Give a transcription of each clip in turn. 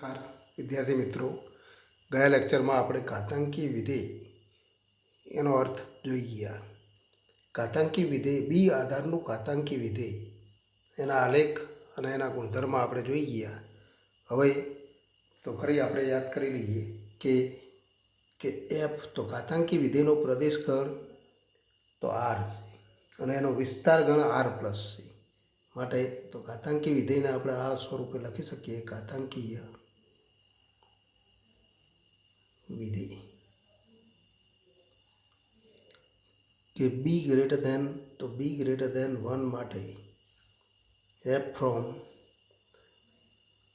નમસ્કાર વિદ્યાર્થી મિત્રો, ગયા લેક્ચરમાં આપણે ઘાતાંકી વિધેય એનો અર્થ જોઈ ગયા. ઘાતાંકી વિધેય બી આધારનું ઘાતાંકી વિધેય એના આલેખ અને એના ગુણધર્મ આપણે જોઈ ગયા. હવે તો ફરી આપણે યાદ કરી લઈએ કે એફ તો ઘાતાંકી વિધેયનો પ્રદેશ ગણ તો આર છે અને એનો વિસ્તાર ગણ આર પ્લસ છે. માટે તો ઘાતાંકી વિધેયને આપણે આ સ્વરૂપે લખી શકીએ: ઘાતાંકીય વિધેય કે બી ગ્રેટર દેન 1 માટે f from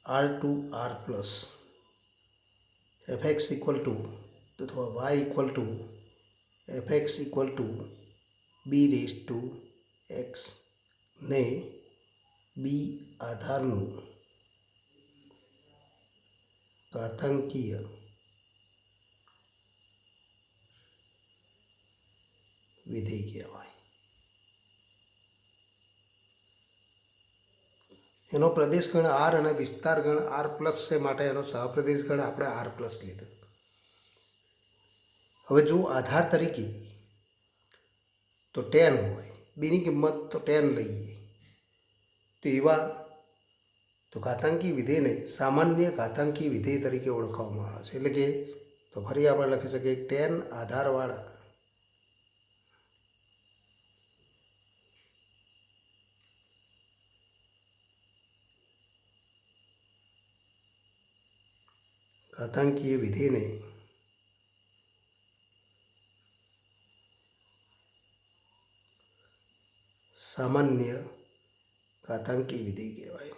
R to R plus f x equal to અથવા y equal to f x equal to b raise to x ને બી આધારનું ઘાતાંકીય વિધેય કહેવાય. એનો પ્રદેશ ગણ આર અને વિસ્તાર ગણ આર પ્લસ છે, માટે એનો સહપ્રદેશ ગણ આપણે આર પ્લસ લીધો. હવે જો આધાર તરીકે તો 10 હોય, બીની કિંમત તો 10 લઈએ તો એવા તો ઘાતાંકી વિધેયને સામાન્ય ઘાતાંકી વિધેય તરીકે ઓળખવામાં આવે છે. એટલે કે તો ફરી આપણે લખી શકીએ 10 આધારવાળા ઘાતાંકીય વિધેયને સામાન્ય ઘાતાંકી વિધેય કહેવાય.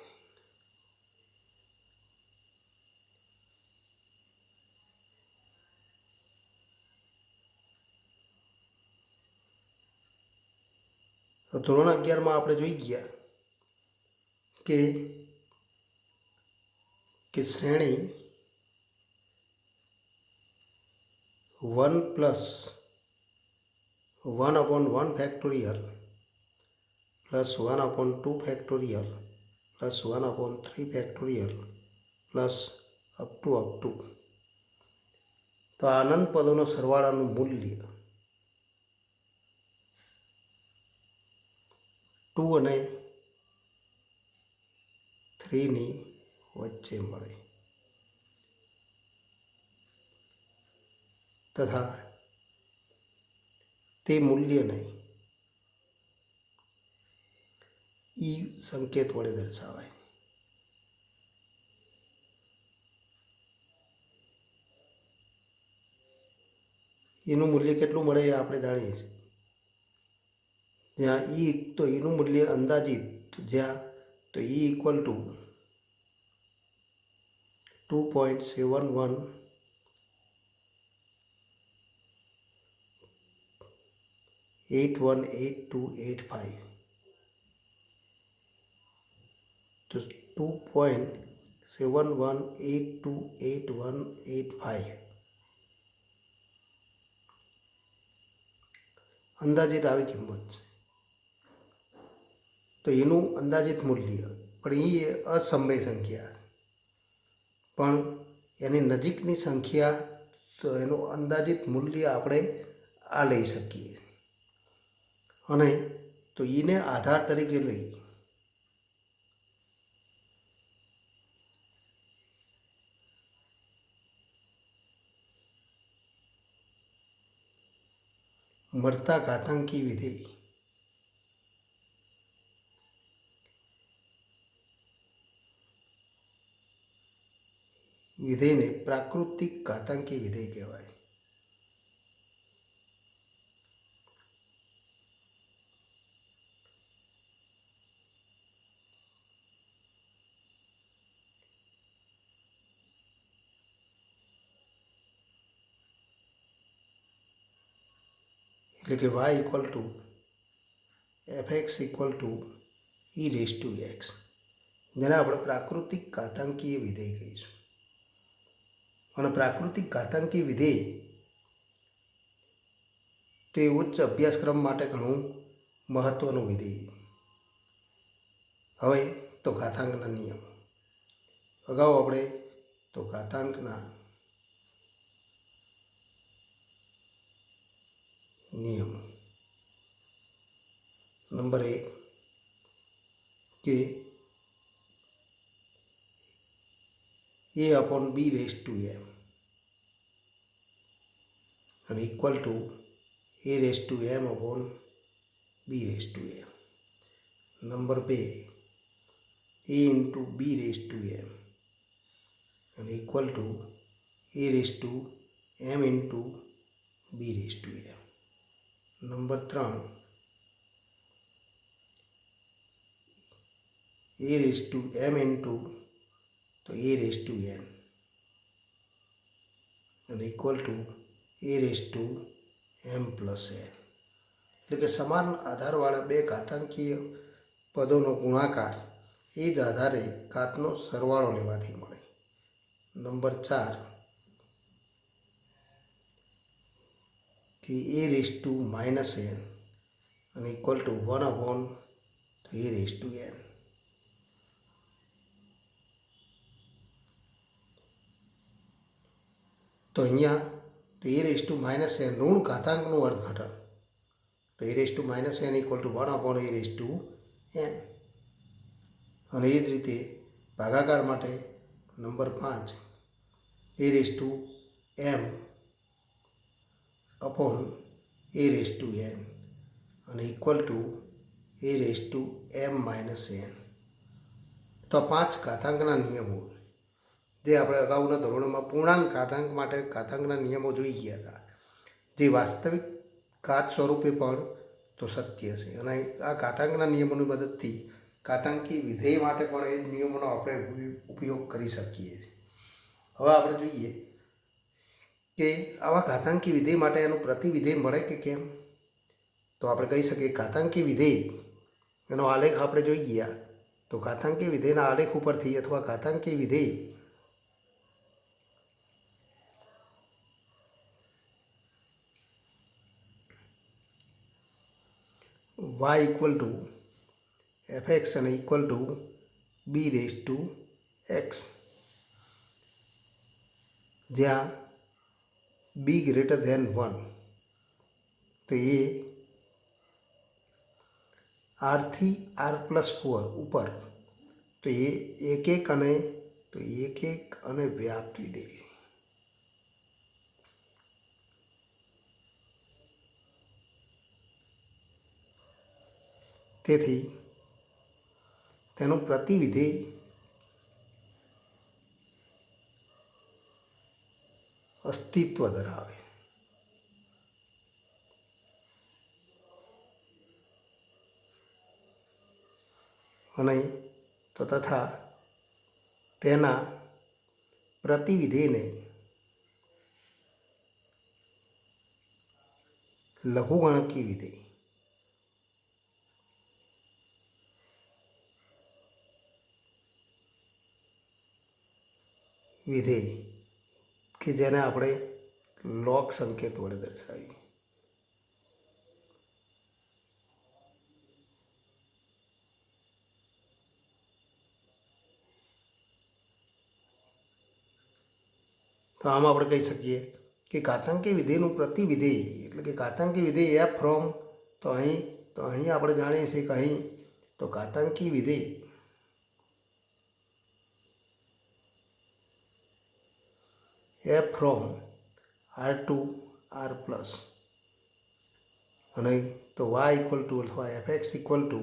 ધોરણ 11માં આપણે જોઈ ગયા કે શ્રેણી 1 plus 1/1 factorial plus 1/2 factorial plus 1/3 factorial plus up to તો અનંત પદોનો સરવાળાનું મૂલ્ય 2 અને 3ની વચ્ચે મળે તથા તે મૂલ્યને ઈ સંકેત વડે દર્શાવાય. એનું મૂલ્ય કેટલું મળે એ આપણે જાણીએ છીએ. જ્યાં ઈ તો એનું મૂલ્ય અંદાજિત જ્યાં તો ઈ ઇક્વલ ટુ 2.71 818285 તો 2.71828185 અંદાજિત આવી કિંમત છે. તો એનું અંદાજિત મૂલ્ય પણ એ અસમય સંખ્યા, પણ એની નજીકની સંખ્યા તો એનું અંદાજિત મૂલ્ય આપણે આ લઈ શકીએ અને તો એને આધાર તરીકે લઈ મળતા ઘાતાંકી વિધેયને પ્રાકૃતિક ઘાતાંકી વિધેય કહેવાય. એટલે કે y equal to f x equal to e raise to x, જેને આપણે પ્રાકૃતિક ઘાતાંકીય વિધેય કહીશું. અને પ્રાકૃતિક ઘાતાંકીય વિધેય તે ઉચ્ચ અભ્યાસક્રમ માટે ઘણું મહત્ત્વનું વિધેય. હવે તો ઘાતાંકના નિયમો અગાઉ આપણે તો ઘાતાંકના નિયમો. નંબર 1 કે a upon b raised to m and equal to a raised to m upon b raised to m. Number 2 a into b raised to m and equal to a raised to m into b raised to m. Number 3 a raised to m into તો a raised to n and equal to a raised to m plus n. એટલે કે સમાન આધારવાળા બે ઘાતાંકીય પદોનો ગુણાકાર એ જ આધારે ઘાતનો સરવાળો લેવાથી મળે. નંબર 4 કે a raised to minus n and equal to 1 upon a raised to n. તો અહીંયા તો a raised to minus n ઋણ ઘાતાંકનું અર્થઘટન. તો a raised to minus n equal to 1 upon a raised to n. અને એ જ રીતે ભાગાકાર માટે number 5 a raised to m upon a raised to n અને equal to a raised to m minus n. તો 5 ઘાતાંકના નિયમો જે આપણે અગાઉના ધોરણોમાં પૂર્ણાંક ઘાતાંક માટે ઘાતાંકના નિયમો જોઈ ગયા હતા, જે વાસ્તવિક ઘાત સ્વરૂપે પણ તો સત્ય છે. અને આ ઘાતાંકના નિયમોની મદદથી ઘાતાંકી વિધેય માટે પણ એ જ નિયમોનો આપણે ઉપયોગ કરી શકીએ છીએ. હવે આપણે જોઈએ કે આવા ઘાતાંકી વિધેય માટે એનું પ્રતિવિધેય મળે કે કેમ. તો આપણે કહી શકીએ ઘાતાંકી વિધેય એનો આલેખ આપણે જોઈ ગયા. તો ઘાતાંકી વિધેયના આલેખ ઉપરથી અથવા ઘાતાંકી વિધેય y equal to fx and equal to b raised to x, જ્યાં b greater than 1 તો એ r થી r plus 4 ઉપર તો એ એક અને વ્યાપ્ત વિધેય. તેથી તેનું પ્રતિવિધેય અસ્તિત્વ ધરાવે. અને તો તથા તેના પ્રતિવિધેયને લઘુગણકી વિધેય વિધેય કે જેને આપણે લોગ સંકેત વડે દર્શાવીએ. તો આમ આપણે કહી શકીએ કે ઘાતાંકી વિધેયનું પ્રતિવિધેય એટલે કે ઘાતાંકી વિધેય એફ ફ્રોમ તો અહીં આપણે જાણીએ છીએ કે અહીં તો ઘાતાંકી વિધેય f from R to R plus અને તો વાય ઇક્વલ ટુ અથવા એફ એક્સ ઇક્વલ ટુ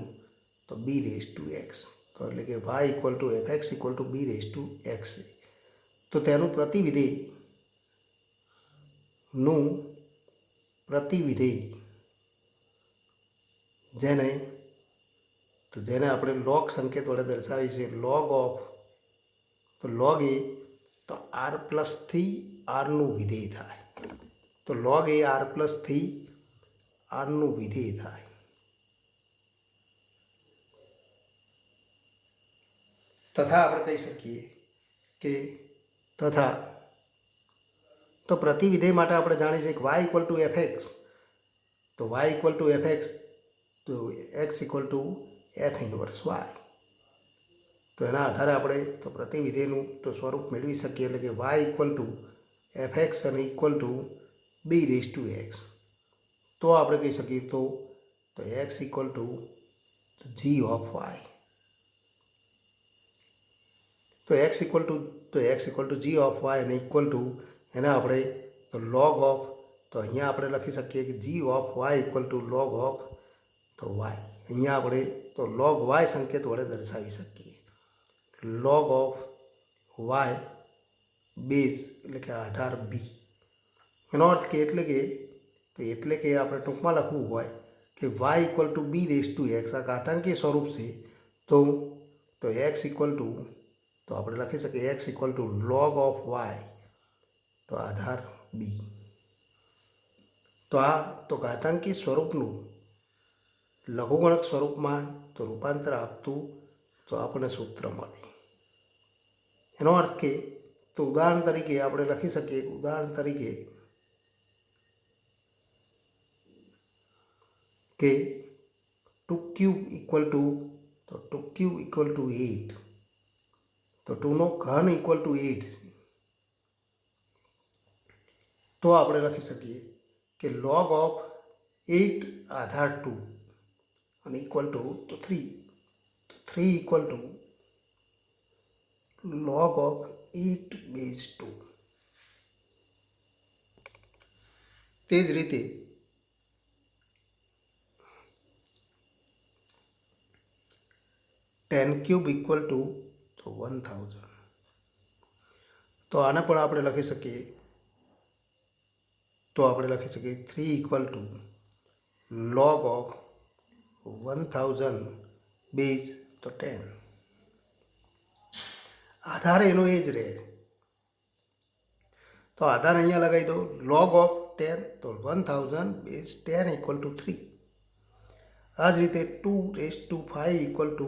તો બી રેઝ ટુ એક્સ. તો એટલે કે y equal to f x equal to b raise to x. તો તેનું પ્રતિવિધેય જેને આપણે લોગ સંકેત વડે દર્શાવીએ છીએ લોગ ઓફ તો લોગ એ તો આર પ્લસથી આરનું વિધેય થાય. તો લોગ એ આર પ્લસથી આરનું વિધેય થાય. તથા આપણે કહી શકીએ કે તો પ્રતિવિધેય માટે આપણે જાણીએ છીએ કે y equal to f x તો y equal to f x તો x equal to f inverse y. તો એના આધારે આપણે તો પ્રતિ વિધેયનું તો સ્વરૂપ મેળવી શકીએ, એટલે કે વાય ઇક્વલ ટુ એફ અને equal to b raise to x. તો આપણે કહી શકીએ તો x equal to g of y. તો x equal to g of y અને ઇક્વલ ટુ એને આપણે તો લોગ ઓફ, તો અહીંયા આપણે લખી શકીએ કે g of y equal to log of તો વાય. અહીંયા આપણે તો લોગ વાય સંકેત વડે દર્શાવી શકીએ. લોગ ઓફ વાય બેઝ એટલે કે આધાર બી. એનો અર્થ કે એટલે કે આપણે ટૂંકમાં લખવું હોય કે y equal to b raise to x આ ઘાતાંકીય સ્વરૂપ છે. તો એક્સ ઇક્વલ ટુ તો આપણે લખી શકીએ x equal to log of y તો આધાર બી. તો આ તો ઘાતાંકીય સ્વરૂપનું લઘુગણક સ્વરૂપમાં તો રૂપાંતર આપતું તો આપણને સૂત્ર મળે. એનો અર્થ કે ઉદાહરણ તરીકે આપણે લખી શકીએ કે 2 ક્યુબ ઇક્વલ ટુ 8. તો 2નો ઘન ઇક્વલ ટુ 8. તો આપણે લખી શકીએ કે લોગ ઓફ 8 આધાર 2 અને ઇક્વલ ટુ તો 3. 3 equal to log of 8 base 2. તે જ રીતે ટેન ક્યુબ ઇક્વલ ટુ તો 1000. તો આને પણ આપણે લખી શકીએ 3 equal to log of 1000 base તો 10. આધાર એનો એ જ રહે. તો આધાર અહીંયા લગાવી દો log of 10 તો 1000 બેઝ 10 ઇક્વલ ટુ 3. આ જ રીતે 2⁵ ઇક્વલ ટુ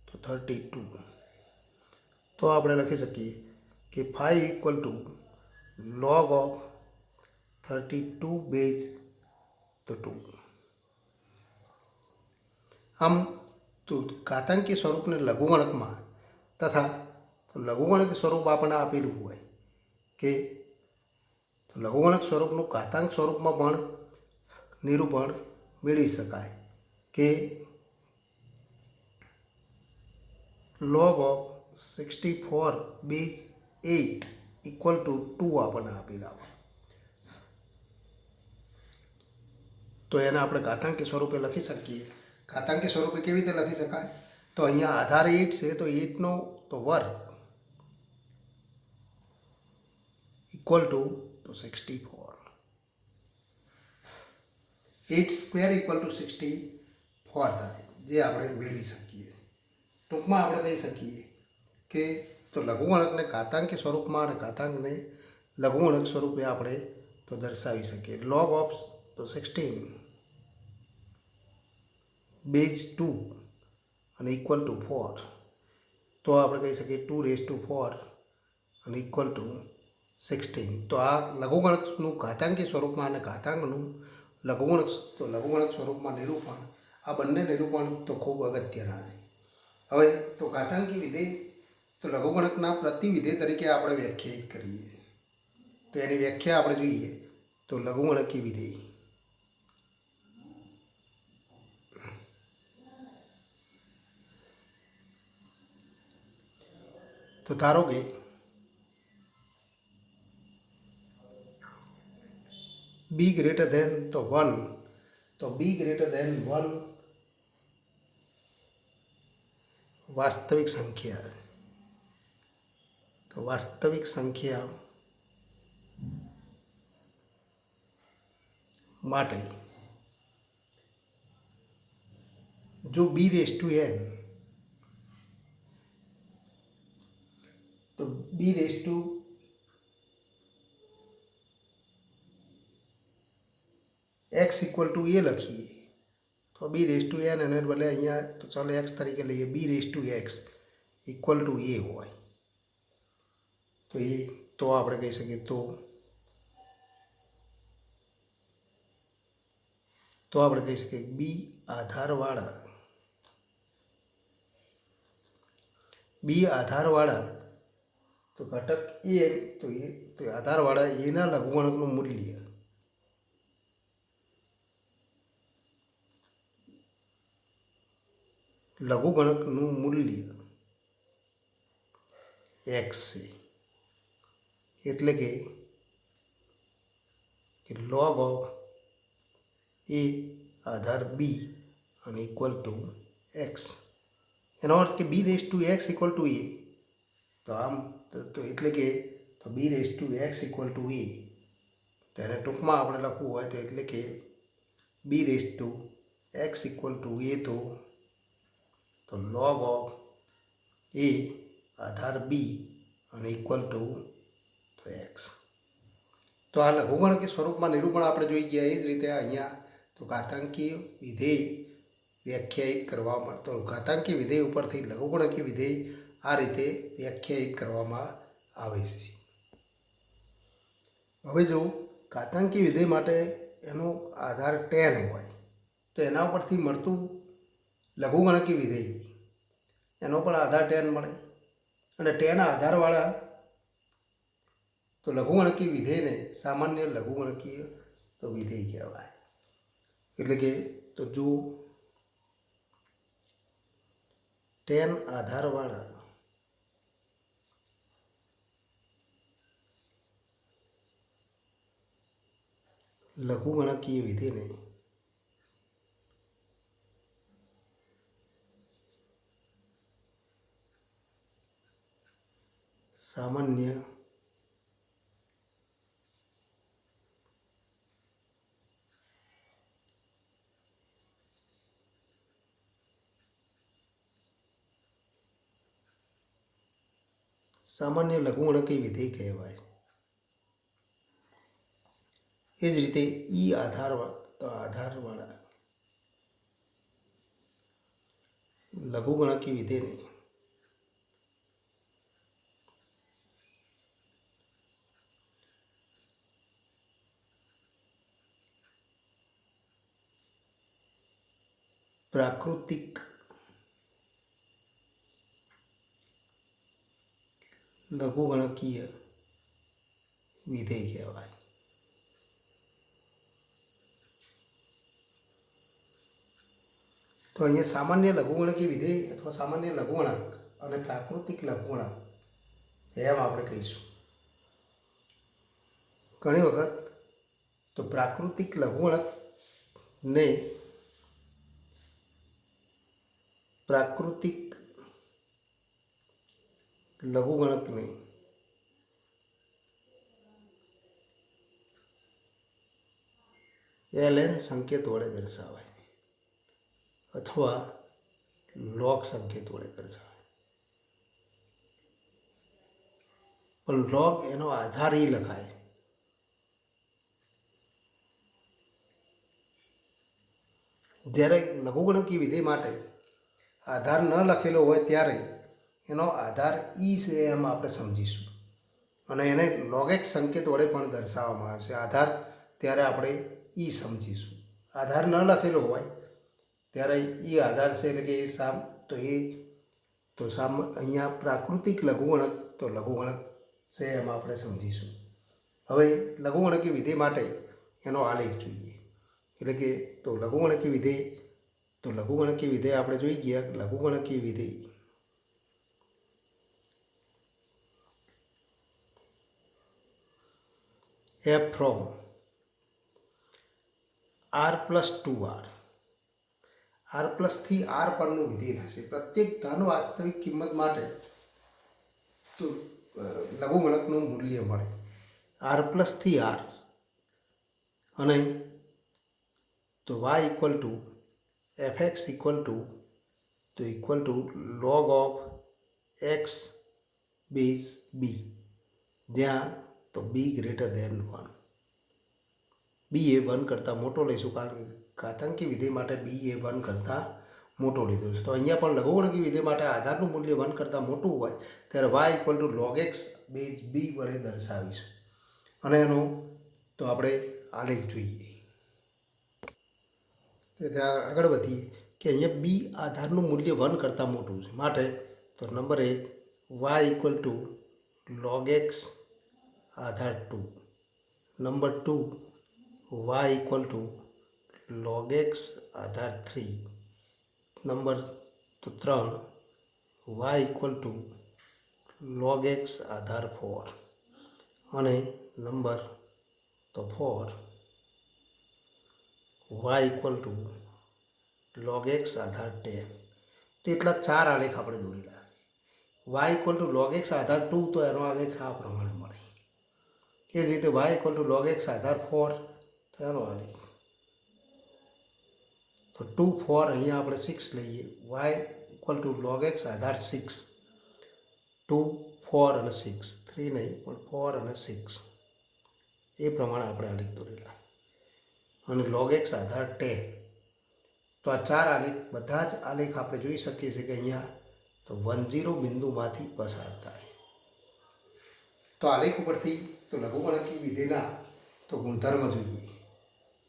તો 32. તો આપણે લખી શકીએ કે 5 equal to log of 32 base તો 2. આમ તો ઘાતાંકીય સ્વરૂપને લઘુગણકમાં તથા લઘુગણક સ્વરૂપ આપણને આપેલું હોય કે લઘુગણક સ્વરૂપનું ઘાતાંક સ્વરૂપમાં પણ નિરૂપણ મેળવી શકાય કે log of 64 base 8 equal to 2 આપણને આપેલા હોય. તો એને આપણે ઘાતાંકીય સ્વરૂપે લખી શકીએ. ઘાતાંકીય સ્વરૂપે કેવી રીતે લખી શકાય? તો અહીંયા આધાર 8 છે તો 8નો તો વર્ગ ઇક્વલ ટુ તો 64. 8 સ્ક્વેર ઇક્વલ ટુ 64 થાય, જે આપણે મેળવી શકીએ. ટૂંકમાં આપણે કહી શકીએ કે તો લઘુગણકને ઘાતાંકીય સ્વરૂપમાં અને ઘાતાંકને લઘુગણક સ્વરૂપે આપણે તો દર્શાવી શકીએ. log of તો 16 બેઝ 2 અને ઇક્વલ ટુ 4. તો આપણે કહી શકીએ 2⁴ અને ઇક્વલ ટુ 16. તો આ લઘુગણકનું ઘાતાંકીય સ્વરૂપમાં અને ઘાતાંકનું લઘુગણક સ્વરૂપમાં નિરૂપણ, આ બંને નિરૂપણ તો ખૂબ અગત્યના છે. હવે તો ઘાતાંકી વિધેય તો લઘુગણકના પ્રતિવિધેય તરીકે આપણે વ્યાખ્યાયિત કરીએ. તો એની વ્યાખ્યા આપણે જોઈએ તો લઘુગણકી વિધેય તો ધારો કે બી ગ્રેટર ધેન તો 1, તો બી ગ્રેટર ધેન 1 વાસ્તવિક સંખ્યા. તો વાસ્તવિક સંખ્યા માટે જો b⁴n તો x ઇક્વલ ટુ a લખીએ તો b⁴n અને બદલે અહીંયા તો ચાલો x તરીકે લઈએ b⁴x ઇક્વલ ટુ a હોય તો આપણે કહી શકીએ તો આપણે કહી શકીએ બી આધારવાળા બી આધારવાળા તો ઘટક એ તો આધારવાળા એના લઘુગણકનું મૂલ્ય એક્સ છે. એટલે કે log ઓફ એ આધાર બી અને ઇક્વલ ટુ એક્સ. એનો અર્થ કે b raise to x equal to a. તો આમ તો એટલે કે તો b raise to x equal to a, ત્યારે ટૂંકમાં આપણે લખવું હોય તો એટલે કે b raise to x equal to a તો log ઓફ એ આધાર બી અને ઇક્વલ ટુ એક્સ. તો આ લઘુગણકી સ્વરૂપમાં નિરૂપણ આપણે જોઈ ગયા. એ જ રીતે અહીંયા તો ઘાતાંકીય વિધેય વ્યાખ્યાયિત કરવામાં, તો ઘાતાંકી વિધેય ઉપરથી લઘુગણકી વિધેય આ રીતે વ્યાખ્યાયિત કરવામાં આવે છે. હવે જો ઘાતાંકી વિધેય માટે એનો આધાર 10 હોય તો એના ઉપરથી મળતું લઘુગણકી વિધેય એનો પણ આધાર 10 મળે, અને 10 આધારવાળા તો લઘુગણકી વિધેયને સામાન્ય લઘુગણકીય તો વિધેય કહેવાય. એટલે કે તો જો 10 આધારવાળા લઘુગણકીય વિધેયને સામાન્ય લઘુગણકીય વિધેય કહેવાય. એ જ રીતે ઈ આધારવાળા લઘુગણકીય વિધેયને પ્રાકૃતિક લઘુગણકીય વિધેય કહેવાય. તો અહીંયા સામાન્ય લઘુગણકીય વિધેય અથવા સામાન્ય લઘુગણક અને પ્રાકૃતિક લઘુગણક એમ આપણે કહીશું. ઘણી વખત તો પ્રાકૃતિક લઘુગણકને ln સંકેત વડે દર્શાવાય અથવા log સંકેત વડે દર્શાવાય. પણ log એનો આધાર એ લખાય. જ્યારે લઘુગણકીય વિધેય માટે આધાર ન લખેલો હોય ત્યારે એનો આધાર ઈ છે એમ આપણે સમજીશું, અને એને log x સંકેત વડે પણ દર્શાવવામાં આવે છે. આધાર ત્યારે આપણે ઈ સમજીશું. આધાર ન લખેલો હોય ત્યારે ઈ આધાર છે, એટલે કે અહીંયા પ્રાકૃતિક લઘુગણક તો લઘુગણક છે એમ આપણે સમજીશું. હવે લઘુગણકીય વિધેય માટે એનો આલેખ જોઈએ. એટલે કે તો લઘુગણકીય વિધેય આપણે જોઈ ગયા. લઘુગણકીય વિધેય f from r + 2r, r થી r પરનું વિધેય થશે. પ્રત્યેક ધન વાસ્તવિક કિંમત માટે તો લઘુગણકનું મૂલ્ય મળે r થી r, અને તો y equal to fx equal to log of x base b, જ્યાં તો b ગ્રેટર ધેન 1. બી એ 1 કરતાં મોટો લઈશું, કારણ કે ઘાતાંકી વિધેય માટે બી એ 1 કરતાં મોટો લીધો છે. તો અહીંયા પણ લઘુગણકીય વિધેય માટે આધારનું મૂલ્ય 1 કરતાં મોટું હોય ત્યારે y equal to log x base b વડે દર્શાવીશું. અને એનો તો આપણે આલેખ જોઈએ. આગળ વધીએ કે અહીંયા બી આધારનું મૂલ્ય 1 કરતાં મોટું છે. માટે તો number 1 y equal to log x આધાર 2. Number 2 y equal to log x આધાર 3. Number 3 y equal to log x આધાર 4. અને number 4 y equal to log x આધાર 10. તો એટલા 4 આલેખ આપણે દોરેલા. Y equal to log x આધાર 2 તો એનો આલેખ આ પ્રમાણે મળે. એ જ રીતે y equal to log x આધાર 4 તો એનો આલેખ તો 2 4 અહીંયા આપણે 6 લઈએ. Y equal to log x આધાર 6 2 4 અને 6 3 નહીં પણ 4 અને 6 એ પ્રમાણે આપણે આલેખ દોરેલા. અને log x આધાર 10. તો આ 4 આલેખ બધા જ આલેખ આપણે જોઈ શકીએ છીએ કે અહીંયા તો 10 બિંદુમાંથી પસાર થાય. તો આલેખ ઉપરથી તો લઘુગણકી વિધેયના તો ગુણધર્મ જોઈએ.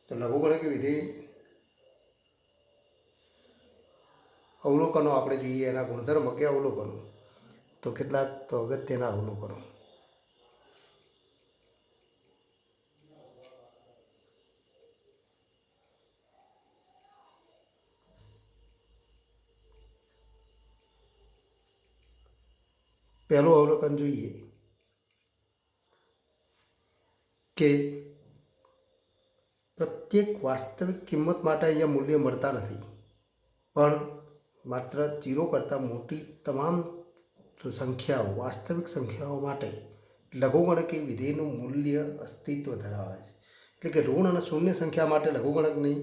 તો લઘુગણકી વિધેય અવલોકનો આપણે જોઈએ. એના ગુણધર્મ કે અવલોકનો તો કેટલાક તો અગત્યના અવલોકનો. પહેલું અવલોકન જોઈએ કે પ્રત્યેક વાસ્તવિક કિંમત માટે અહીંયા મૂલ્ય મળતા નથી, પણ માત્ર 0 કરતાં મોટી તમામ સંખ્યાઓ વાસ્તવિક સંખ્યાઓ માટે લઘુગણકી વિધેયનું મૂલ્ય અસ્તિત્વ ધરાવે છે. એટલે કે ઋણ અને શૂન્ય સંખ્યા માટે લઘુગણકની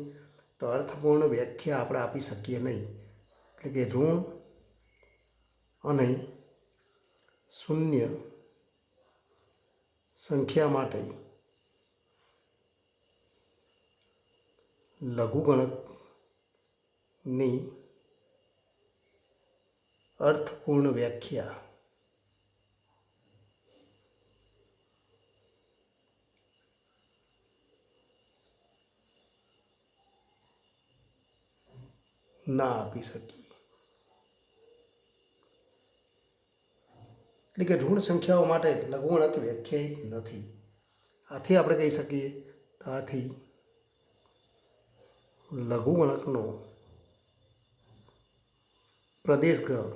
તો અર્થપૂર્ણ વ્યાખ્યા આપણે આપી શકીએ નહીં. એટલે કે ઋણ અને શૂન્ય સંખ્યા માટે લઘુગણકની અર્થપૂર્ણ વ્યાખ્યા ના આપી શકીએ. એટલે કે ઋણ સંખ્યાઓ માટે લઘુગણક વ્યાખ્યાયિત નથી. આથી આપણે કહી શકીએ તો આથી લઘુગણકનો પ્રદેશગણ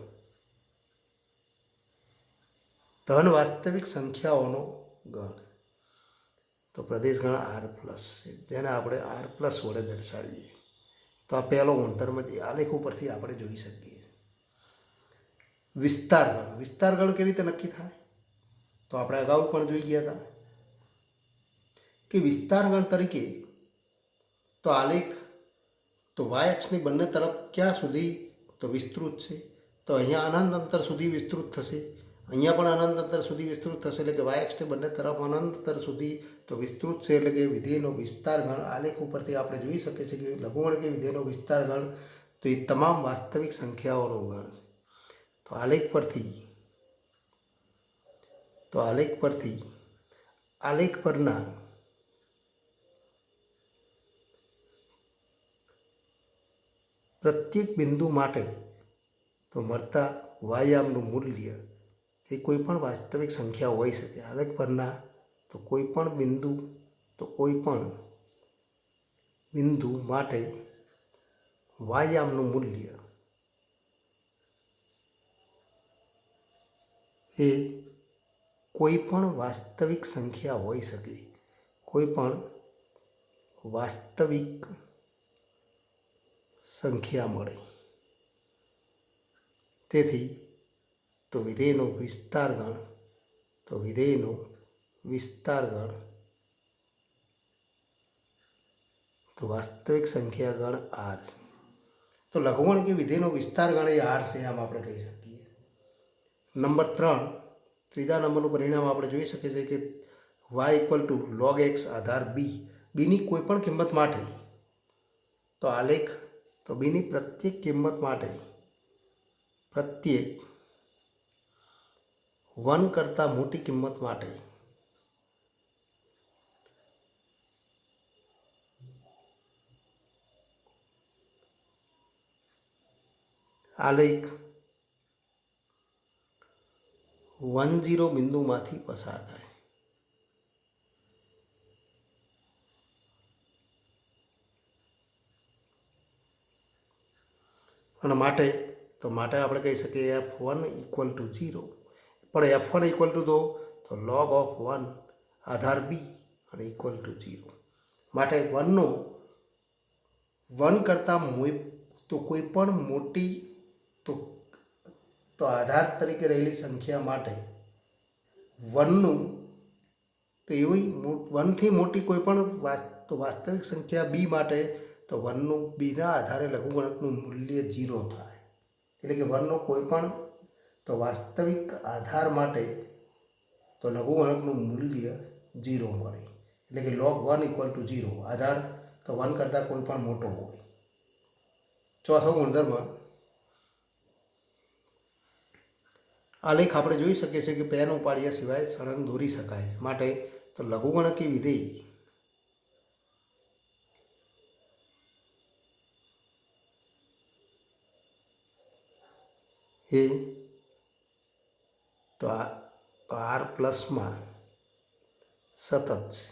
ધન વાસ્તવિક સંખ્યાઓનો ગણ. તો પ્રદેશગણ R પ્લસ છે, જેને આપણે R પ્લસ વડે દર્શાવીએ. તો આ પહેલો ગુણધર્મ છે. આલેખ ઉપરથી આપણે જોઈ શકીએ. વિસ્તારગણ. વિસ્તારગણ કેવી રીતે નક્કી થાય તો આપણે અગાઉ પણ જોઈ ગયા હતા કે વિસ્તારગણ તરીકે તો આલેખ તો વાય અક્ષની બંને તરફ ક્યાં સુધી તો વિસ્તૃત છે. તો અહીંયા અનંત અંતર સુધી વિસ્તૃત થશે, અહીંયા પણ અનંત અંતર સુધી વિસ્તૃત થશે. એટલે કે વાય અક્ષની બંને તરફ અનંત અંતર સુધી તો વિસ્તૃત છે. એટલે કે વિધેયનો વિસ્તારગણ આલેખ ઉપરથી આપણે જોઈ શકીએ છીએ કે લઘુગણકી વિધેયનો વિસ્તારગણ તો એ તમામ વાસ્તવિક સંખ્યાઓનો ગણ છે. તો આલેખ પરથી આલેખ પરના પ્રત્યેક બિંદુ માટે તો મળતા વાયામનું મૂલ્ય એ કોઈ પણ વાસ્તવિક સંખ્યા હોઈ શકે. આલેખ પરના તો કોઈ પણ બિંદુ માટે વાયામનું મૂલ્ય એ કોઈ પણ વાસ્તવિક સંખ્યા હોઈ શકે. કોઈ પણ વાસ્તવિક સંખ્યા મળે. તેથી તો વિધેયનો વિસ્તારગણ તો વાસ્તવિક સંખ્યા ગણ R છે. તો લઘુગણકી વિધેયનો વિસ્તારગણ એ R છે, આમ આપણે કહી શકીએ. નંબર 3 ત્રીજા નંબરનું પરિણામ આપણે જોઈ શકીએ છીએ કે y equal to log x આધાર બીની કોઈ પણ કિંમત માટે તો આલેખ તો બીની પ્રત્યેક કિંમત માટે પ્રત્યેક 1 કરતાં મોટી કિંમત માટે આલેખ 10 બિંદુમાંથી પસાર થાય. અને માટે આપણે કહી શકીએ F1 = 0. પણ F1 = તો log of 1 આધાર બી અને =0. માટે 1 કરતાં તો કોઈ પણ મોટી તો આધાર તરીકે રહેલી સંખ્યા માટે 1નું તો એવી 1થી મોટી કોઈ પણ વાસ્તવિક સંખ્યા બી માટે તો 1નું બીના આધારે લઘુગણકનું મૂલ્ય 0 થાય. એટલે કે 1નો કોઈ પણ તો વાસ્તવિક આધાર માટે તો લઘુગણકનું મૂલ્ય 0 મળે. એટલે કે log 1 = 0. આધાર તો 1 કરતાં કોઈ પણ મોટો હોય. ચોથો ગુણધર્મ, આલેખ આપણે જોઈ શકીએ છીએ કે પેન ઉપાડ્યા સિવાય સળંગ દોરી શકાય. માટે તો લઘુગણકી વિધેય એ તો R પ્લસમાં સતત છે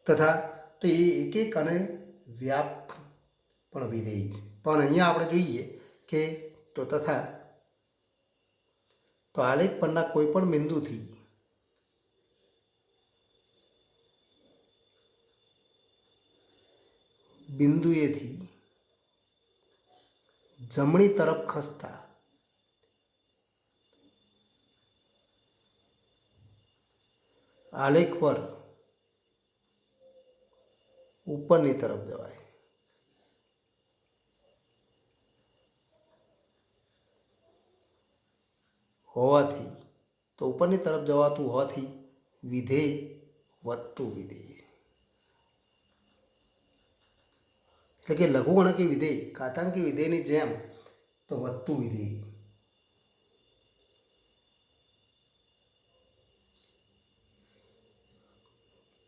તથા તો એ એક અને વ્યાપ પણ વિધેય. પણ અહીંયા આપણે જોઈએ કે તો તથા તો આલેખ પરના કોઈ પણ બિંદુથી બિંદુ એથી જમણી તરફ ખસતા આલેખ પર ઉપરની તરફ જવાય. હોવાથી તો ઉપરની તરફ જવાતું હોવાથી વિધેય વધતું વિધેય. એટલે કે લઘુગણકી વિધેય ઘાતાંકી વિધેયની જેમ તો વધતું વિધેય.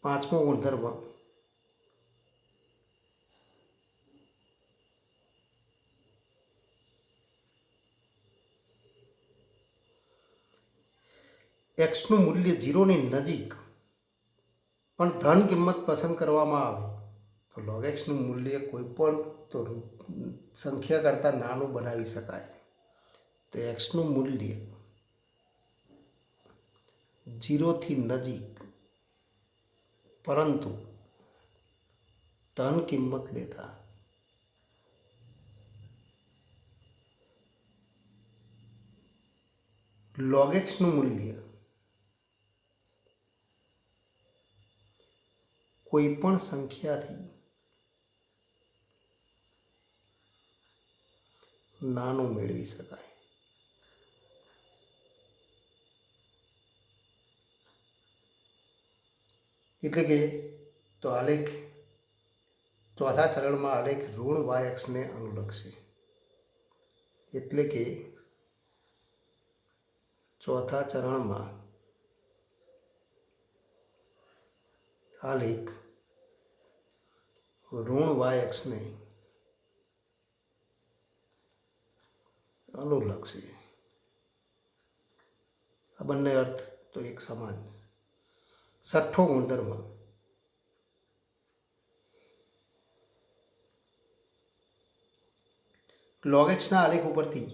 પાંચમો ગુણધર્મ, એક્સનું મૂલ્ય 0ની નજીક પણ ધન કિંમત પસંદ કરવામાં આવે તો log xનું મૂલ્ય કોઈ પણ તો સંખ્યા કરતાં નાનું બનાવી શકાય. તો એક્સનું મૂલ્ય 0થી નજીક પરંતુ ધન કિંમત લેતા log xનું મૂલ્ય કોઈ પણ સંખ્યાથી નાનું મેળવી શકાય. એટલે કે તો આલેખ ચોથા ચરણમાં આલેખ ઋણ yxને અનુલક્ષે. એટલે કે ચોથા ચરણમાં આલેખ ઋણ yxને અનુલક્ષે. આ બંને અર્થ તો એક સમાન. છઠ્ઠો ગુણધર્મ, log xના આલેખ ઉપરથી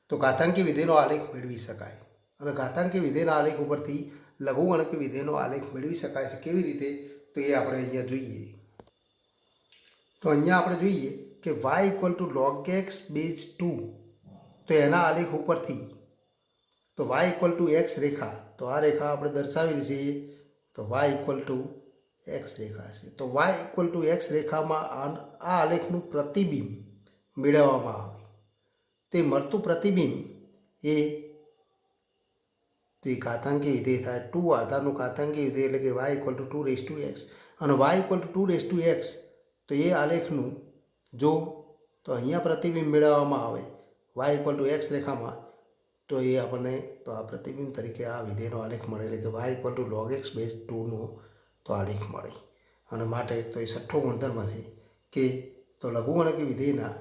તો ઘાતાંકી વિધેયનો આલેખ મેળવી શકાય. અને ઘાતાંકી વિધેયના આલેખ ઉપરથી લઘુગણકી વિધેયનો આલેખ મેળવી શકાય છે. કેવી રીતે? તો એ આપણે અહીંયા જોઈએ. તો અહીંયા આપણે જોઈએ કે y = log x બેઝ 2. તો એના આલેખ ઉપરથી તો y = x રેખા, તો આ રેખા આપણે દર્શાવેલી છે. તો y = x રેખા છે. તો y = x રેખામાં આ આલેખનું પ્રતિબિંબ મેળવવામાં આવે. તે મળતું પ્રતિબિંબ એ તો એ ઘાતાંકી વિધેય થાય. 2 આધારનું ઘાતાંકી વિધેય એટલે કે y = 2x. અને y = 2x તો એ આલેખનું જો તો અહીંયા પ્રતિબિંબ મેળવવામાં આવે y = x રેખામાં તો એ આપણને તો આ પ્રતિબિંબ તરીકે આ વિધેયનો આલેખ મળે. એટલે કે y = log x બેઝ 2નો તો આલેખ મળે. અને માટે તો એ છઠ્ઠો ગુણધર્મ છે કે તો લઘુગણકી વિધેયના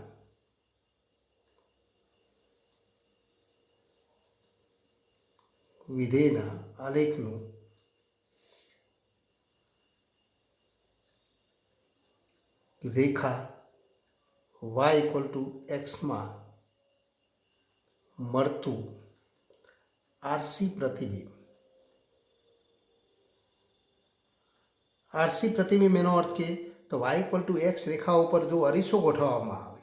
વિધેયના આલેખનું રેખા y ઇક્વલ ટુ એક્સમાં મળતું આરસી પ્રતિબિંબ. આરસી પ્રતિબિંબ એનો અર્થ કે તો y ઇક્વલ ટુ એક્સ રેખા ઉપર જો અરીસો ગોઠવવામાં આવે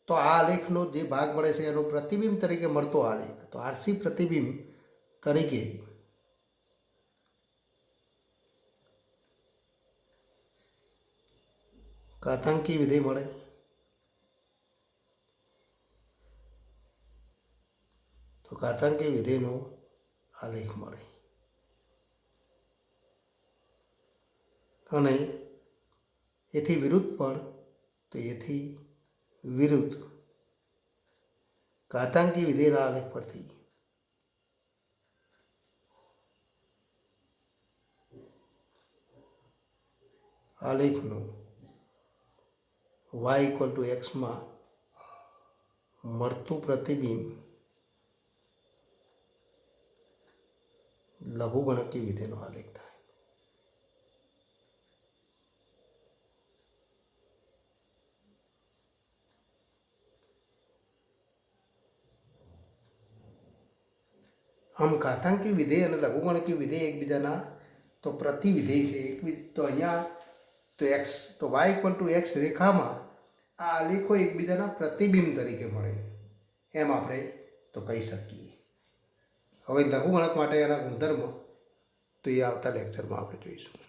તો આ આલેખનો જે ભાગ મળે છે એનો પ્રતિબિંબ તરીકે મળતો આલેખ, તો આરસી પ્રતિબિંબ તરીકે ઘાતાંકી વિધેય મળે. તો ઘાતાંકી વિધેયનો આલેખ મળે અને એથી વિરુદ્ધ પણ, તો એથી વિરુદ્ધ ઘાતાંકી વિધેયના આલેખ પરથી આલેખનું y ઇક્વલ ટુ એક્સમાં મળતું પ્રતિબિંબ લઘુગણકી વિધેયનો આલેખ થાય. આમ ઘાતાંકી વિધેય અને લઘુગણકી વિધેય એકબીજાના તો પ્રતિવિધેય છે. તો અહીંયા તો એક્સ તો y ઇક્વલ ટુ એક્સ રેખામાં આ આલેખો એકબીજાના પ્રતિબિંબ તરીકે મળે એમ આપણે તો કહી શકીએ. હવે લઘુગણક માટે એના ગુણધર્મ તો એ આવતા લેક્ચરમાં આપણે જોઈશું.